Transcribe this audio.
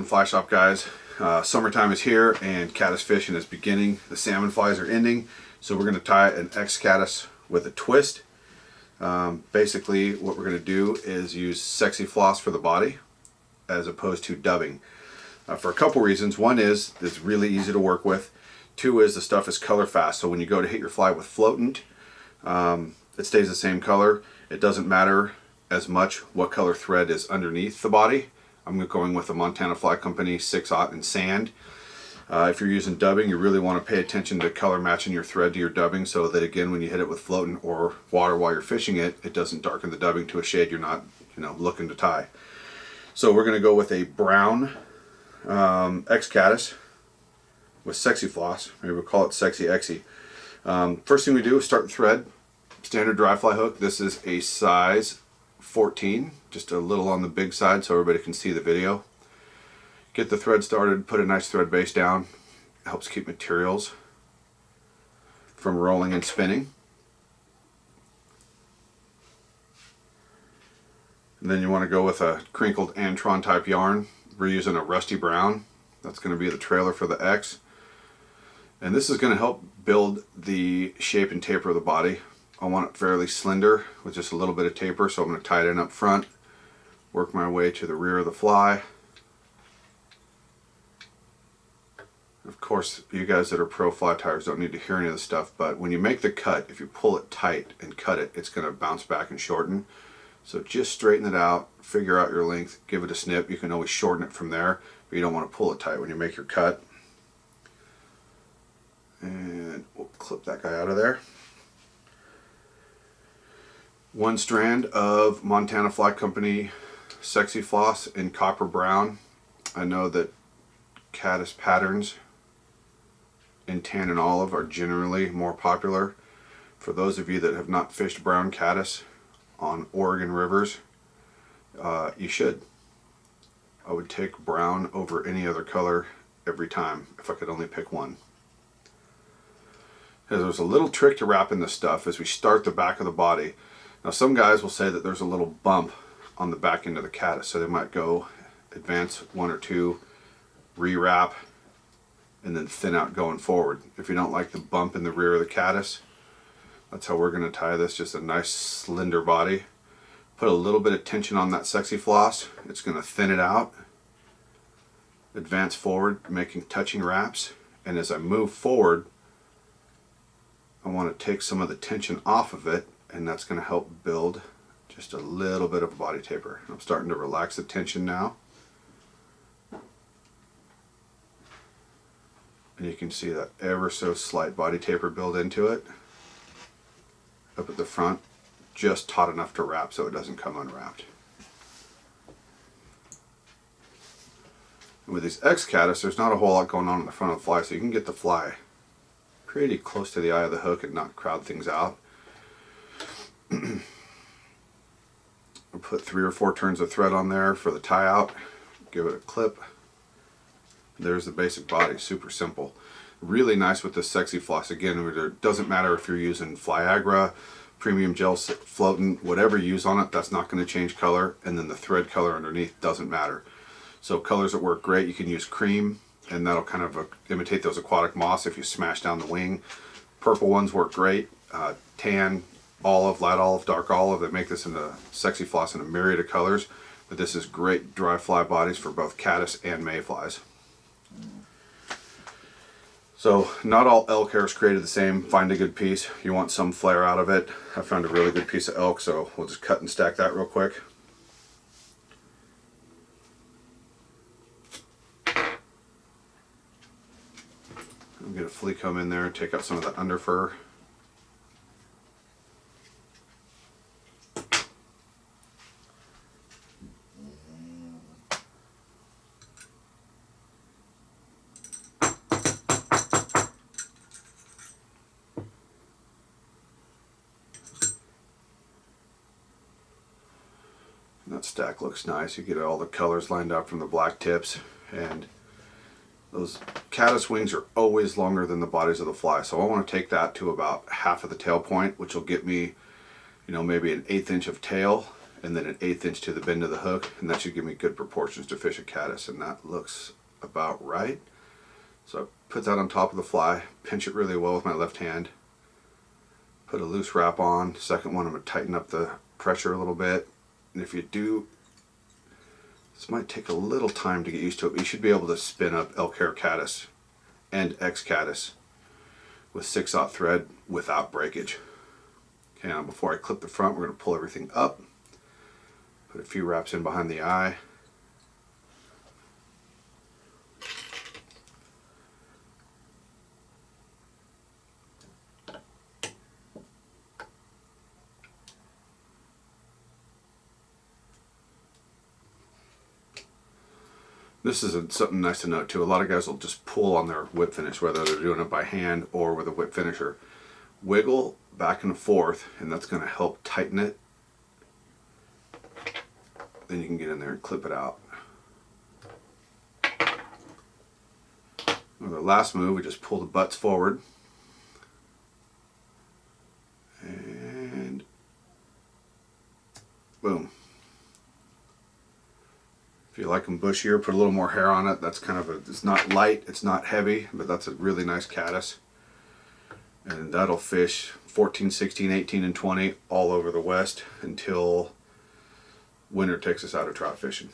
Fly Shop, guys. Summertime is here and caddis fishing is beginning. The salmon flies are ending, so we're going to tie an x-caddis with a twist. Basically what we're going to do is use sexy floss for the body as opposed to dubbing, for a couple reasons. One is it's really easy to work with. Two is the stuff is color fast, so when you go to hit your fly with floatant, it stays the same color. It doesn't matter as much what color thread is underneath the body. I'm going with the Montana Fly Company 6/0 in sand. If you're using dubbing, you really want to pay attention to color matching your thread to your dubbing, so that again, when you hit it with floatant or water while you're fishing it, it doesn't darken the dubbing to a shade you're not, looking to tie. So we're going to go with a brown x-caddis with sexy floss. Maybe we'll call it Sexi-X. First thing we do is start the thread. Standard dry fly hook. This is a size 14, just a little on the big side so everybody can see the video. Get the thread started, put a nice thread base down. It helps keep materials from rolling and spinning. And then you want to go with a crinkled Antron type yarn. We're using a rusty brown. That's going to be the trailer for the X. And this is going to help build the shape and taper of the body. I want it fairly slender with just a little bit of taper, so I'm going to tie it in up front, work my way to the rear of the fly. Of course, you guys that are pro fly tiers don't need to hear any of this stuff, but when you make the cut, if you pull it tight and cut it, it's going to bounce back and shorten. So just straighten it out, figure out your length, give it a snip. You can always shorten it from there, but you don't want to pull it tight when you make your cut. And we'll clip that guy out of there. One strand of Montana Fly Company Sexy Floss in copper brown. I know that caddis patterns in tan and olive are generally more popular. For those of you that have not fished brown caddis on Oregon rivers, you should. I would take brown over any other color every time if I could only pick one. There's a little trick to wrapping this stuff as we start the back of the body. Now some guys will say that there's a little bump on the back end of the caddis, so they might go advance one or two, rewrap, and then thin out going forward. If you don't like the bump in the rear of the caddis, that's how we're going to tie this, just a nice slender body. Put a little bit of tension on that sexy floss. It's going to thin it out, advance forward, making touching wraps, and as I move forward, I want to take some of the tension off of it, and that's going to help build just a little bit of a body taper. I'm starting to relax the tension now. And you can see that ever so slight body taper build into it. Up at the front, just taut enough to wrap so it doesn't come unwrapped. And with these x-caddis, there's not a whole lot going on in the front of the fly, so you can get the fly pretty close to the eye of the hook and not crowd things out. I'll put 3 or 4 turns of thread on there for the tie out, give it a clip. There's the basic body, super simple. Really nice with this sexy floss. Again, it doesn't matter if you're using Flyagra, premium gel floatant, whatever you use on it, that's not going to change color, and then the thread color underneath doesn't matter. So colors that work great, you can use cream, and that'll kind of imitate those aquatic moss if you smash down the wing. Purple ones work great, tan, olive, light olive, dark olive. They make this in the sexy floss in a myriad of colors, but this is great dry fly bodies for both caddis and mayflies. So not all elk hair is created the same. Find a good piece. You want some flare out of it. I found a really good piece of elk, so we'll just cut and stack that real quick. I'll get a flea comb in there, take out some of the under fur. That stack looks nice. You get all the colors lined up from the black tips, and those caddis wings are always longer than the bodies of the fly, so I want to take that to about half of the tail point, which will get me, maybe an 1/8 inch of tail, and then an 1/8 inch to the bend of the hook, and that should give me good proportions to fish a caddis, and that looks about right. So I put that on top of the fly, pinch it really well with my left hand, put a loose wrap on. Second one, I'm going to tighten up the pressure a little bit, and if you do, this might take a little time to get used to it, but you should be able to spin up elk hair caddis and x-caddis with 6/0 thread without breakage. Okay, now before I clip the front, we're going to pull everything up, put a few wraps in behind the eye. This is something nice to note too. A lot of guys will just pull on their whip finish, whether they're doing it by hand or with a whip finisher. Wiggle back and forth, and that's going to help tighten it. Then you can get in there and clip it out. With the last move, we just pull the butts forward. And boom. If you like them bushier, put a little more hair on it. That's kind of it's not light, it's not heavy, but that's a really nice caddis. And that'll fish 14, 16, 18, and 20 all over the West until winter takes us out of trout fishing.